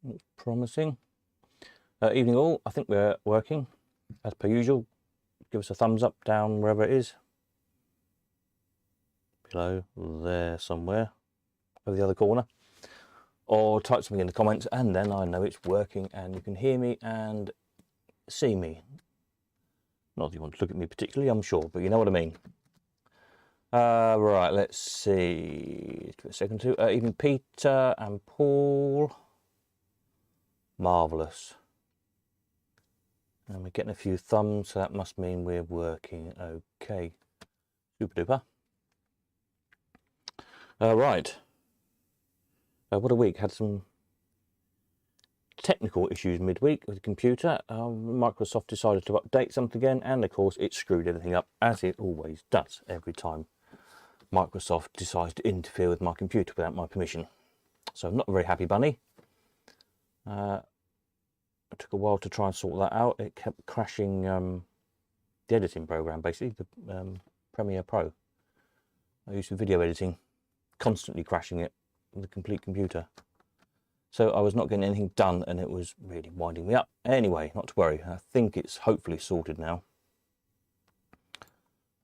Looks promising. Evening all, I think we're working as per usual. Give us a thumbs up, down, wherever it is. Below there somewhere, over the other corner. Or type something in the comments and then I know it's working and you can hear me and see me. Not that you want to look at me particularly, I'm sure, but you know what I mean. Right, let's see. Give it a second to. Evening Peter and Paul. Marvellous. And we're getting a few thumbs, so that must mean we're working okay. Super duper. Right. What a week. Had some technical issues midweek with the computer. Microsoft decided to update something again, and of course it screwed everything up, as it always does every time Microsoft decides to interfere with my computer without my permission. So I'm not a very happy bunny. It took a while to try and sort that out. It kept crashing the editing program, basically, the Premiere Pro. I used for video editing, constantly crashing it with the complete computer. So I was not getting anything done and it was really winding me up. Anyway, not to worry, I think it's hopefully sorted now.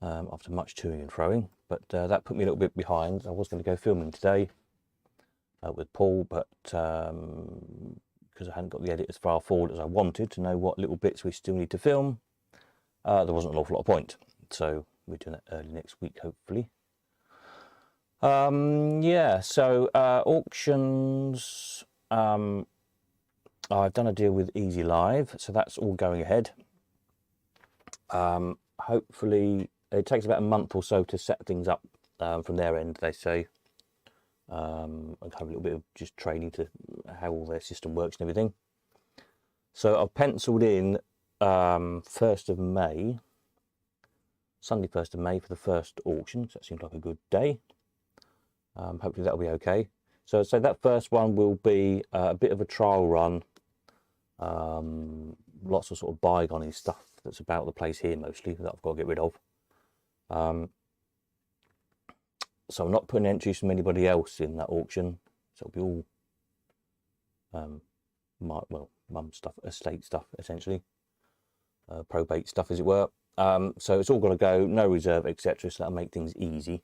After much toing and froing, but that put me a little bit behind. I was going to go filming today with Paul, but because I hadn't got the edit as far forward as I wanted to know what little bits we still need to film, there wasn't an awful lot of point. So we're doing that early next week, hopefully. Yeah, so auctions, I've done a deal with Easy Live, so that's all going ahead. Hopefully it takes about a month or so to set things up from their end, they say. And have a little bit of just training to how all their system works and everything. So I've penciled in 1st of May, Sunday 1st of May for the first auction, so that seems like a good day. Hopefully that'll be okay. So that first one will be a bit of a trial run. Lots of sort of bygone stuff that's about the place here mostly that I've got to get rid of. So I'm not putting entries from anybody else in that auction. So it'll be all mum stuff, estate stuff essentially, probate stuff as it were. So it's all got to go, no reserve, etc. So that'll make things easy.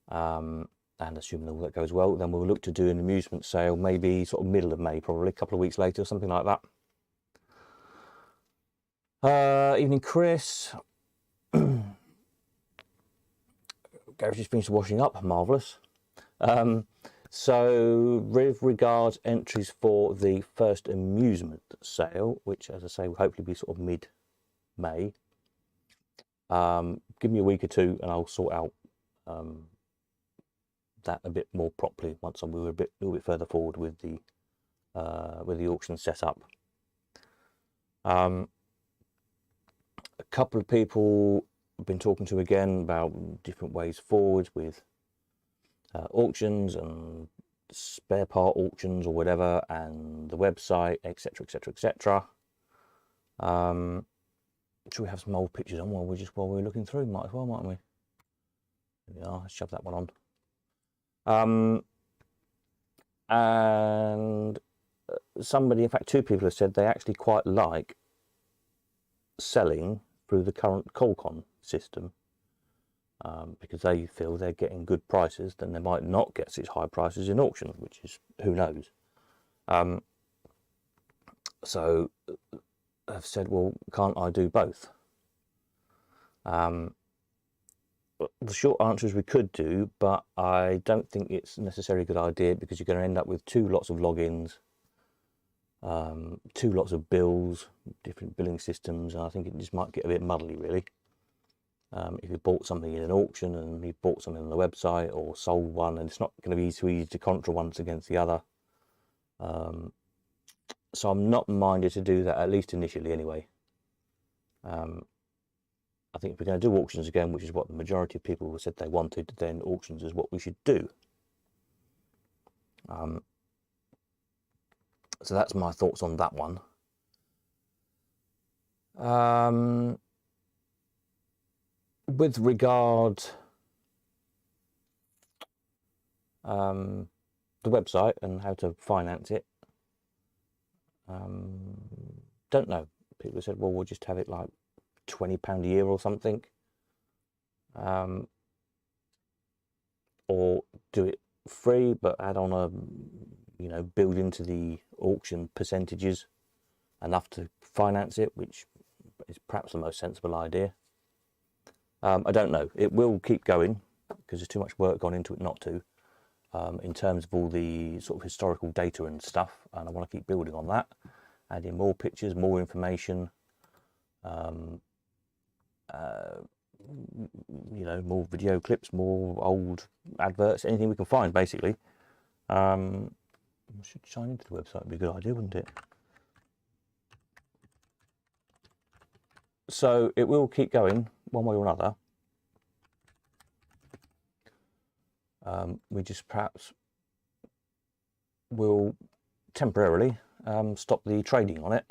And assuming all that goes well, then we'll look to do an amusement sale, maybe sort of middle of May, probably a couple of weeks later, something like that. Evening, Chris. Garage just finished washing up, marvellous. So with regards entries for the first amusement sale, which as I say will hopefully be sort of mid-May, give me a week or two and I'll sort out that a bit more properly once we're a little bit further forward with the auction set up. A couple of people I've been talking to again about different ways forward with auctions and spare part auctions or whatever, and the website, etc, etc, etc. Should we have some old pictures on while we're looking through? Might as well, mightn't we? There we are. Let's shove that one on. And somebody, in fact 2 people have said they actually quite like selling through the current Qualcomm system, because they feel they're getting good prices, then they might not get such high prices in auction, which is, who knows. So I've said, well, can't I do both? The short answer is we could do, but I don't think it's necessarily a good idea, because you're going to end up with 2 lots of logins, 2 lots of bills, different billing systems, and I think it just might get a bit muddly, really. If you bought something in an auction and you bought something on the website or sold one, and it's not going to be too easy to contra one against the other. So I'm not minded to do that, at least initially anyway. I think if we're going to do auctions again, which is what the majority of people said they wanted, then auctions is what we should do. So that's my thoughts on that one. With regard the website and how to finance it, Don't know. People said, well, we'll just have it like £20 a year or something, or do it free but add on a, you know, build into the auction percentages enough to finance it, which is perhaps the most sensible idea. I don't know. It will keep going because there's too much work gone into it not to, in terms of all the sort of historical data and stuff, and I want to keep building on that, adding more pictures, more information, you know, more video clips, more old adverts, anything we can find, basically. I should sign into the website, would be a good idea, wouldn't it? So it will keep going one way or another. We just perhaps will temporarily stop the trading on it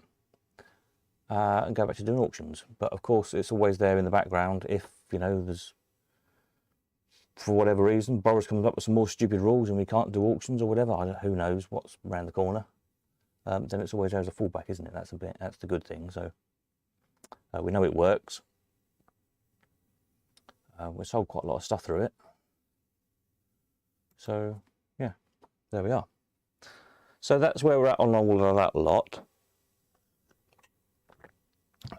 and go back to doing auctions. But of course, it's always there in the background. If, you know, there's, for whatever reason, Boris comes up with some more stupid rules and we can't do auctions or whatever, who knows what's around the corner, then it's always there as a fallback, isn't it? That's the good thing. So we know it works. We sold quite a lot of stuff through it. So yeah, there we are. So that's where we're at on all of that lot.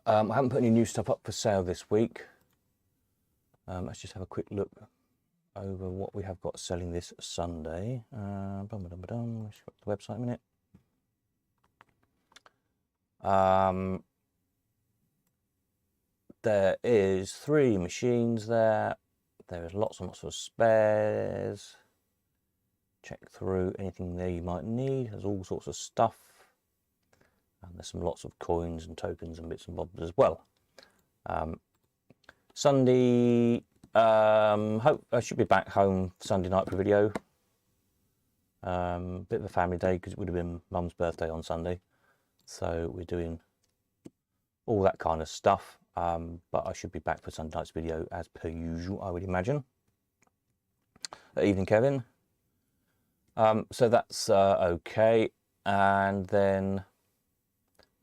I haven't put any new stuff up for sale this week. Let's just have a quick look over what we have got selling this Sunday. Let's go to the website a minute. There is 3 machines there. There is lots and lots of spares. Check through anything there you might need. There's all sorts of stuff. And there's lots of coins and tokens and bits and bobs as well. Sunday, hope I should be back home Sunday night for video. Bit of a family day because it would have been Mum's birthday on Sunday. So we're doing all that kind of stuff. But I should be back for Sunday night's video as per usual, I would imagine. Evening, Kevin. So that's okay. And then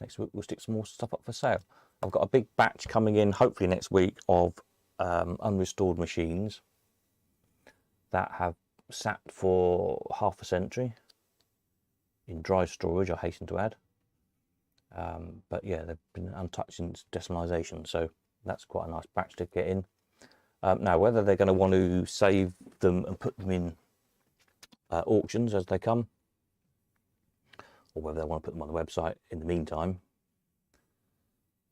next week we'll stick some more stuff up for sale. I've got a big batch coming in hopefully next week of unrestored machines that have sat for half a century in dry storage, I hasten to add. But yeah, they've been untouched since decimalisation, so that's quite a nice batch to get in. Now, whether they're going to want to save them and put them in auctions as they come, or whether they want to put them on the website in the meantime,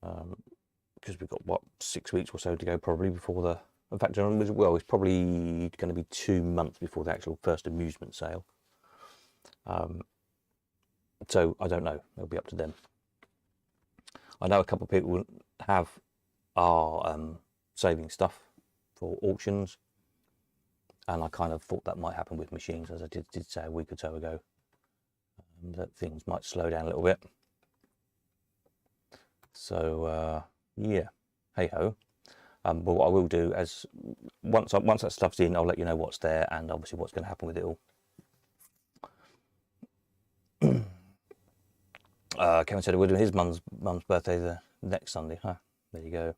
because we've got, what, 6 weeks or so to go probably before the, in fact, well, it's probably going to be 2 months before the actual first amusement sale. So I don't know, it'll be up to them. I know a couple of people are saving stuff for auctions, and I kind of thought that might happen with machines, as I did say a week or so ago, that things might slow down a little bit. So yeah, hey ho. But what I will do is once that stuff's in, I'll let you know what's there and obviously what's going to happen with it all. Kevin said we're doing his mum's birthday the next Sunday. Huh? There you go.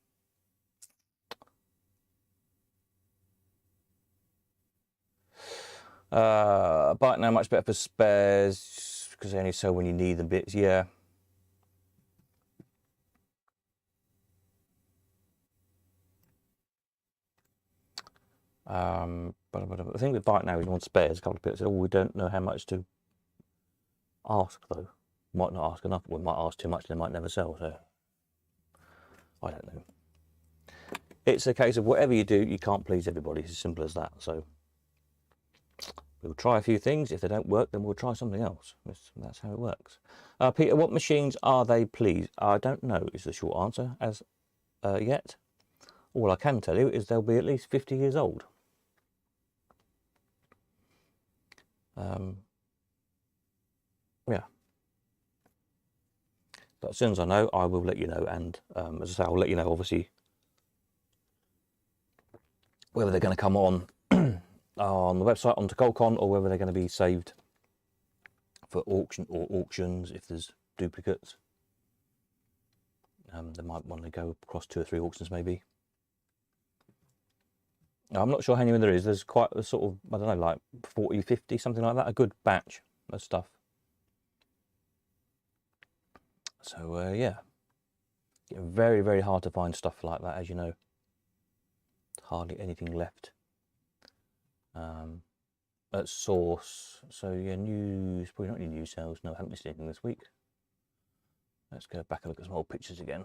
Bike now much better for spares because they only sell when you need them bits. Yeah. But the thing with bike now is you want spares. A couple of people said, "Oh, we don't know how much to ask though. Might not ask enough. We might ask too much, and they might never sell." So I don't know. It's a case of whatever you do, you can't please everybody. It's as simple as that. So we'll try a few things. If they don't work, then we'll try something else. That's how it works. Peter, what machines are they, please? I don't know is the short answer as yet. All I can tell you is they'll be at least 50 years old. Yeah. But as soon as I know, I will let you know. And as I say, I'll let you know, obviously, whether they're going to come on on the website onto Colcon, or whether they're going to be saved for auction or auctions if there's duplicates. They might want to go across 2 or 3 auctions maybe. I'm not sure how many there is. There's quite a sort of, I don't know, like 40, 50, something like that. A good batch of stuff. So yeah, very, very hard to find stuff like that, as you know. Hardly anything left at source. So yeah, news, probably not any new sales. No, I haven't missed anything this week. Let's go back and look at some old pictures again.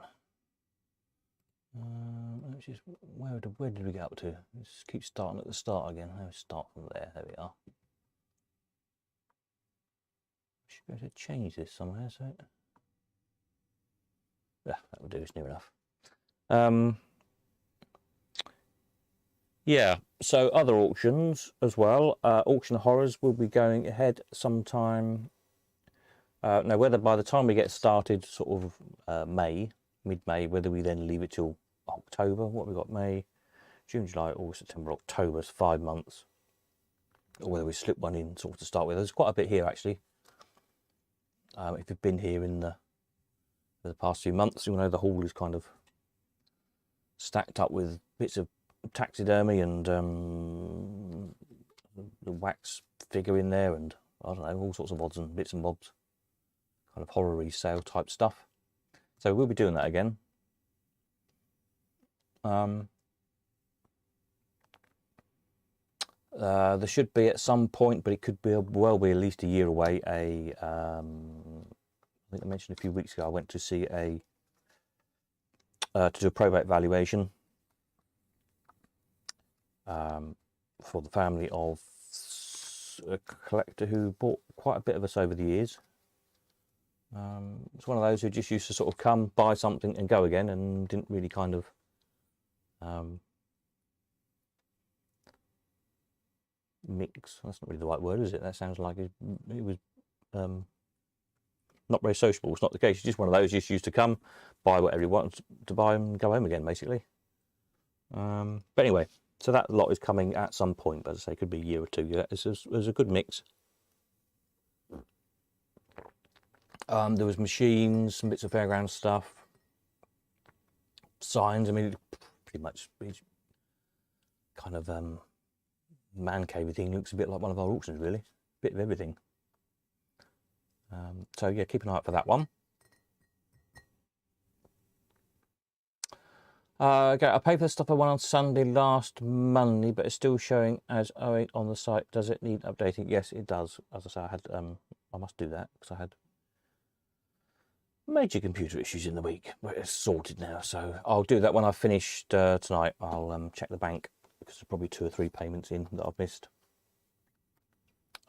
Where did we get up to? Let's keep starting at the start again. Let's start from there. There we are. Should be able to change this somewhere, so yeah, that will do. It's near enough. Yeah, so other auctions as well. Auction Horrors will be going ahead sometime. Now, whether by the time we get started, sort of mid-May, whether we then leave it till October, what we got, May, June, July, August, September, October, is 5 months, or whether we slip one in sort of to start with. There's quite a bit here actually. If you've been here in the past few months, you'll know the hall is kind of stacked up with bits of taxidermy and the wax figure in there, and I don't know, all sorts of odds and bits and bobs, kind of horror-y sale type stuff. So we'll be doing that again. There should be at some point, but it could be well be at least a year away. I think I mentioned a few weeks ago I went to see to do a probate valuation for the family of a collector who bought quite a bit of us over the years. It's one of those who just used to sort of come, buy something and go again, and didn't really kind of mix. That's not really the right word, is it? That sounds like it was not very sociable. It's not the case. It's just one of those just used to come, buy whatever he wants to buy and go home again, basically. But anyway, so that lot is coming at some point, but as I say, it could be a year or two. Yeah, there's a good mix. There was machines, some bits of fairground stuff, signs. I mean, pretty much kind of man cave thing. Looks a bit like one of our auctions, really. Bit of everything. So yeah, keep an eye out for that one. Okay, I paid for the stuff I won on Sunday last Monday, but it's still showing as 08 on the site. Does it need updating? Yes, it does. As I say, I must do that because I had major computer issues in the week, but it's sorted now. So I'll do that when I've finished tonight. I'll check the bank because there's probably 2 or 3 payments in that I've missed.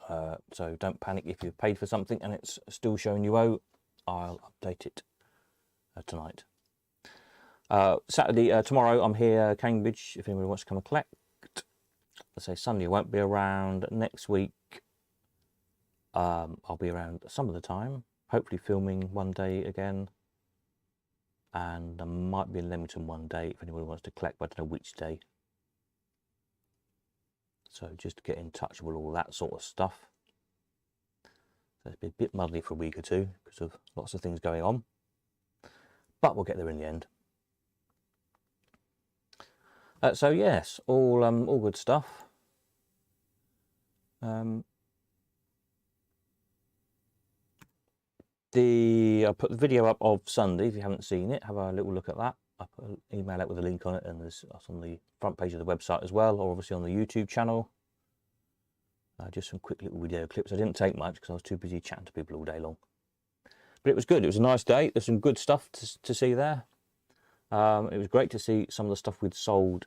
So don't panic if you've paid for something and it's still showing you owe. I'll update it tonight. Saturday, tomorrow I'm here, Cambridge, if anyone wants to come and collect. Let's say Sunday I won't be around. Next week I'll be around some of the time, hopefully filming one day again. And I might be in Leamington one day if anyone wants to collect, but I don't know which day. So just to get in touch with all that sort of stuff. So it's been a bit muddly for a week or two because of lots of things going on. But we'll get there in the end. So yes, all good stuff. I put the video up of Sunday. If you haven't seen it, have a little look at that. I put an email out with a link on it, and that's on the front page of the website as well, or obviously on the YouTube channel. Just some quick little video clips. I didn't take much because I was too busy chatting to people all day long. But it was good. It was a nice day. There's some good stuff to see there. It was great to see some of the stuff we'd sold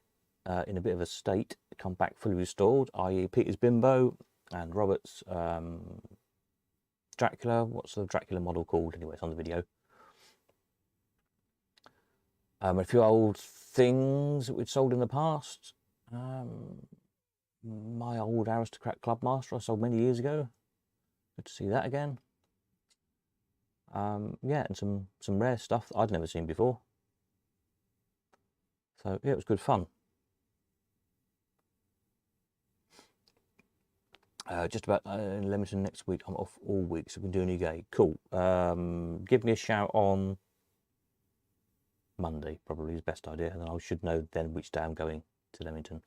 in a bit of a state come back fully restored, i.e. Peter's Bimbo and Robert's Dracula. What's the Dracula model called? Anyway, it's on the video. A few old things that we'd sold in the past. My old Aristocrat Clubmaster I sold many years ago. Good to see that again. Yeah, and some rare stuff that I'd never seen before. So yeah, it was good fun. Just about in Leamington next week. I'm off all week, so we can do any day. Cool. Give me a shout on Monday, probably is the best idea, and then I should know then which day I'm going to Leamington.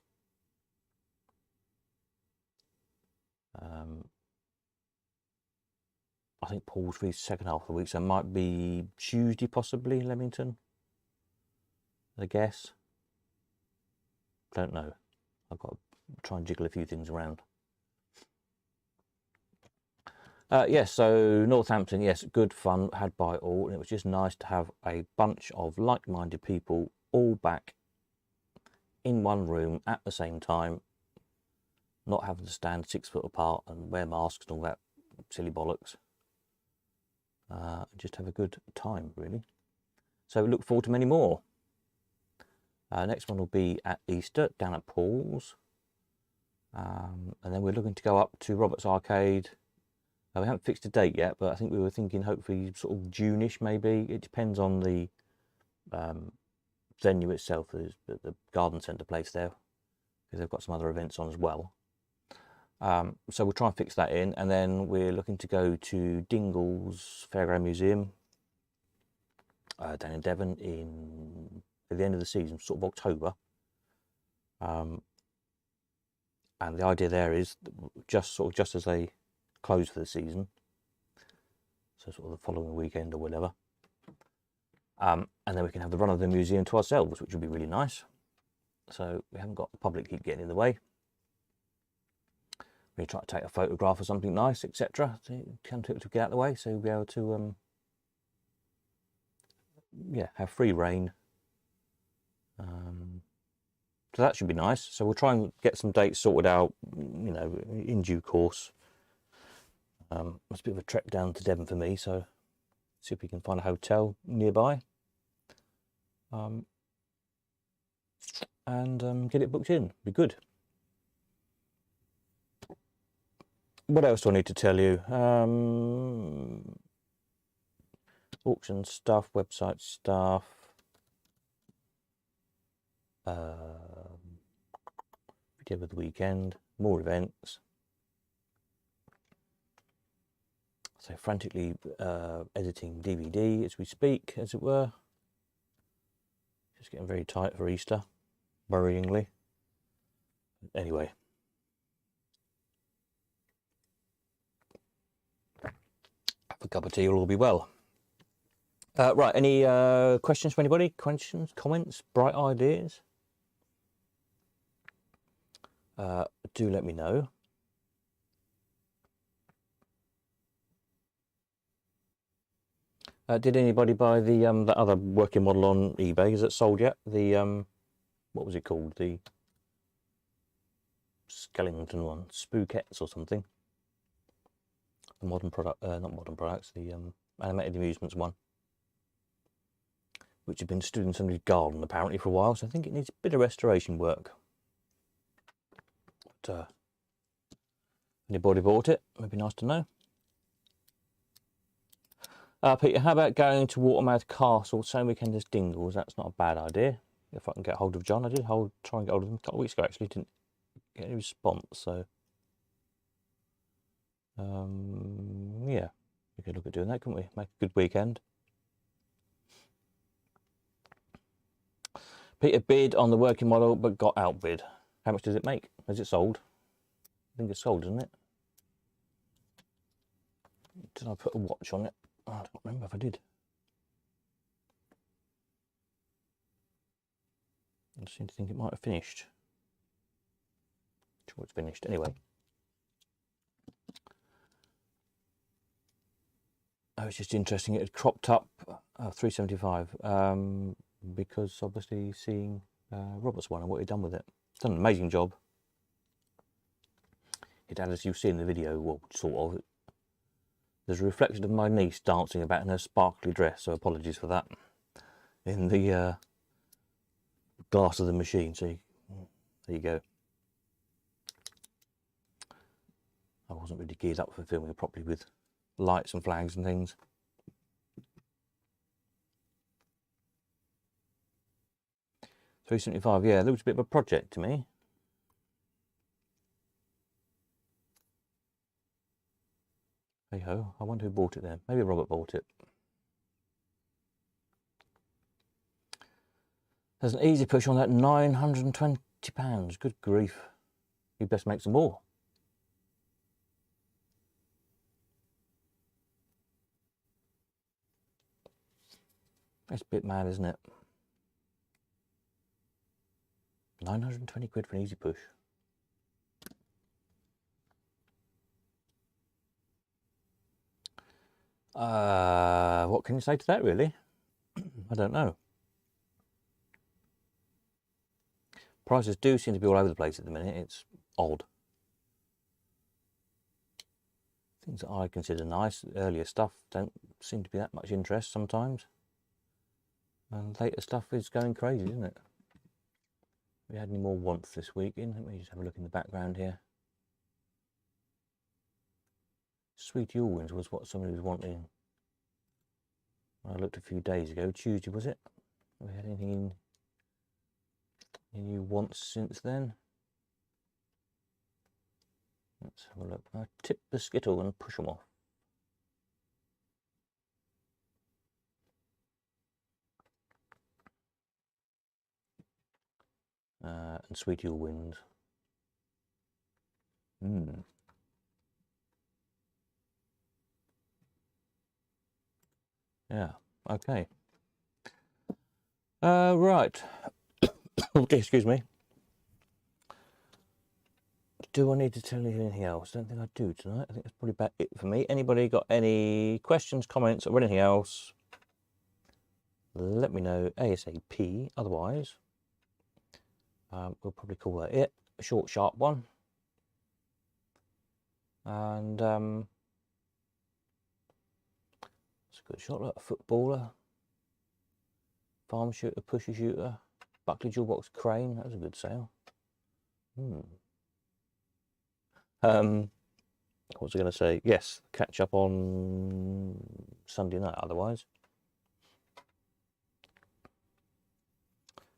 I think Paul's free second half of the week, so it might be Tuesday possibly, Leamington, I guess. Don't know. I've got to try and jiggle a few things around. Yes, so Northampton, yes, good fun had by all, and it was just nice to have a bunch of like-minded people all back in one room at the same time, not having to stand 6 foot apart and wear masks and all that silly bollocks. Just have a good time, really. So we look forward to many more. Next one will be at Easter down at Paul's, and then we're looking to go up to Roberts Arcade. We haven't fixed a date yet, but I think we were thinking hopefully sort of June-ish maybe. It depends on the venue itself, the garden centre place there, because they've got some other events on as well. So we'll try and fix that in, and then we're looking to go to Dingle's Fairground Museum down in Devon at the end of the season, sort of October. And the idea there is just as they close for the season, so sort of the following weekend or whatever, and then we can have the run of the museum to ourselves, which would be really nice. So we haven't got the public keep getting in the way. We try to take a photograph or something nice, etc. to get out of the way, so we'll be able to yeah, have free reign. So that should be nice. So we'll try and get some dates sorted out, you know, in due course. It's a bit of a trek down to Devon for me, so see if we can find a hotel nearby, and get it booked in. Be good. What else do I need to tell you? Auction stuff, website stuff. Video of the weekend, more events. So frantically editing DVD as we speak, as it were. Just getting very tight for Easter, worryingly. Anyway. Have a cup of tea, it'll all be well. Right, any questions from anybody? Questions, comments, bright ideas? Do let me know. Did anybody buy the other working model on eBay? Is it sold yet? The what was it called? The Skellington one, Spookettes or something. The modern product, not modern products. The animated amusements one, which had been stood in somebody's garden apparently for a while. So I think it needs a bit of restoration work. But anybody bought it? It'd be nice to know. Peter, how about going to Watermouth Castle same weekend as Dingle's? That's not a bad idea. If I can get hold of John. I did try and get hold of him a couple of weeks ago, actually. Didn't get any response, so yeah, we could look at doing that, couldn't we? Make a good weekend. Peter bid on the working model but got outbid. How much does it make? Has it sold? I think it's sold, isn't it? Did I put a watch on it? I don't remember if I did. I seem to think it might have finished. Sure, it's finished anyway. Oh, it's just interesting. It had cropped up 375 because obviously seeing Robert's one and what he'd done with it. It's done an amazing job. It had, as you see in the video, well, sort of. There's a reflection of my niece dancing about in her sparkly dress, so apologies for that. In the glass of the machine, so there you go. I wasn't really geared up for filming it properly with lights and flags and things. $375, yeah, that was a bit of a project to me. Hey ho, I wonder who bought it then. Maybe Robert bought it. There's an easy push on that, £920. Good grief. You best make some more. It's a bit mad, isn't it? 920 quid for an easy push. What can you say to that, really? I don't know. Prices do seem to be all over the place at the minute. It's odd. Things that I consider nice, earlier stuff, don't seem to be that much interest sometimes. And later stuff is going crazy, isn't it? We had any more wants this week in? Let me just have a look in the background here. Sweet Yulwins was what somebody was wanting. I looked a few days ago. Tuesday, was it? Have we had anything in? Any new wants since then? Let's have a look. I tip the skittle and push them off. And Sweet Yulwins. Yeah, okay. Right. Excuse me. Do I need to tell you anything else? I don't think I do tonight. I think that's probably about it for me. Anybody got any questions, comments, or anything else? Let me know ASAP. Otherwise, we'll probably call that it. A short, sharp one. And it's a good shot. Like a footballer, farm shooter, pusher shooter, Buckley Jewel Box Crane. That was a good sale. What was I going to say? Yes, catch up on Sunday night. Otherwise,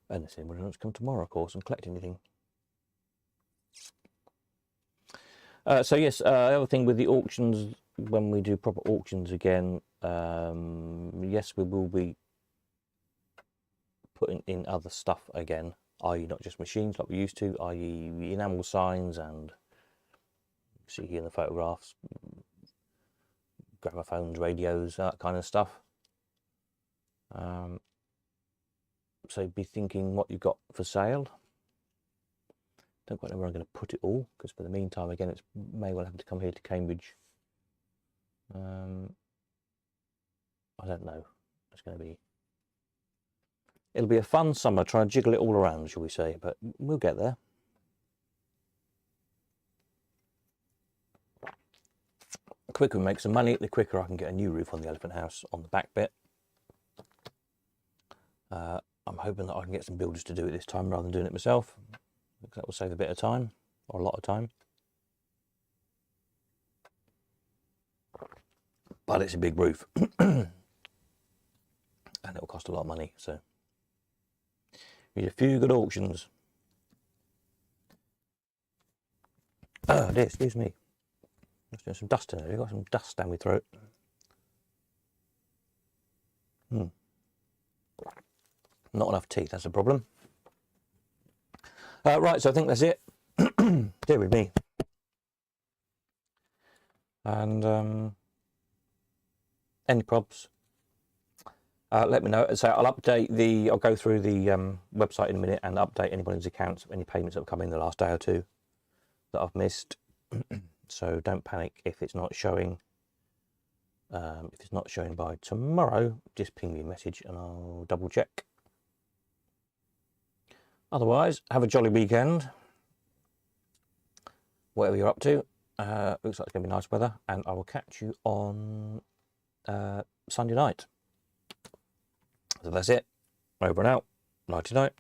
and if anyone wants to come tomorrow, of course, and collect anything. So yes, the other thing with the auctions, when we do proper auctions again, yes, we will be putting in other stuff again, i.e. not just machines like we used to, i.e. enamel signs and see here in the photographs, gramophones, radios, that kind of stuff. So be thinking what you've got for sale. Don't quite know where I'm going to put it all, because for the meantime, again, it's may well have to come here to Cambridge. I don't know. It's going to be. It'll be a fun summer. Try and jiggle it all around, shall we say? But we'll get there. The quicker we make some money, the quicker I can get a new roof on the Elephant House on the back bit. I'm hoping that I can get some builders to do it this time rather than doing it myself, because that will save a bit of time, or a lot of time. But it's a big roof, and it'll cost a lot of money, so need a few good auctions. Oh dear, excuse me. Let's do some dust in there. We've got some dust down my throat. Not enough teeth, that's a problem. Right, so I think that's it. Dear with me. And any probs, let me know. So I'll update I'll go through the website in a minute and update anybody's accounts of any payments that have come in the last day or two that I've missed. So don't panic if it's not showing. If it's not showing by tomorrow, just ping me a message and I'll double check. Otherwise, have a jolly weekend, whatever you're up to. Looks like it's going to be nice weather, and I will catch you on Sunday night. So that's it. Over and out. Nighty night.